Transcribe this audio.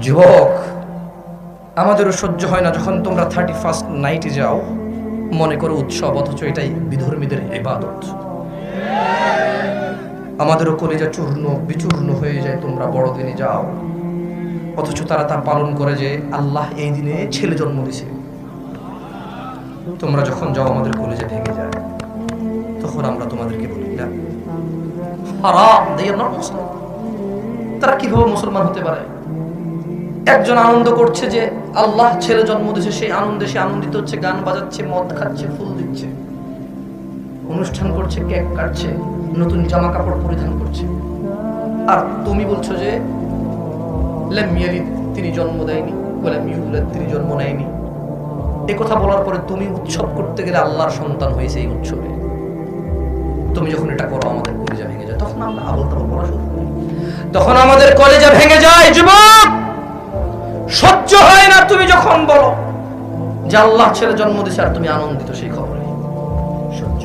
যুবক, আমাদেরও সহ্য হয় না যখন তোমরা 31st নাইটে যাও, মনে করো উৎসব, অথচ এটাই বিধর্মীদের ইবাদত। আমাদেরও কলিজা চূর্ণ বিচূর্ণ হয়ে যায় তোমরা বড়দিনে যাও, অথচ তারা তা পালন করে যে আল্লাহ এই দিনে ছেলে জন্ম দিছে। তোমরা যখন যাও আমাদের কলিজা ভেঙে যায়, তখন আমরা তোমাদেরকে বলি না হারাম, they are not Muslim। তারা কিভাবে মুসলমান হতে পারে? একজন আনন্দ করছে যে আল্লাহ ছেলে জন্ম দিয়েছে, সেই আনন্দে সে আনন্দিত হচ্ছে, গান বাজাচ্ছে, মদ খাচ্ছে, ফুল দিচ্ছে, অনুষ্ঠান করছে, কেক কাটছে, নতুন জামা কাপড় পরিধান করছে। আর তুমি বলছো যে লাম ইয়ালিদ, তিনি জন্ম দেয়নি, ওয়ালাম ইউলাদ, তিনি জন্ম নেয়নি। এই কথা বলার পরে তুমি উৎসব করতে গেলে আল্লাহর সন্তান হয়েছে এই উৎসবে। তুমি যখন এটা করো আমাদের কলিজা ভেঙে যায়, তখন আমরা আবল তাবল বলা শুরু করি, তখন আমাদের কলিজা ভেঙে যায়। যুবক, সহ্য হয় না তুমি যখন বলো যে আল্লাহ ছেলে জন্ম দিয়েছে আর তুমি আনন্দিত সেই খবরে, সহ্য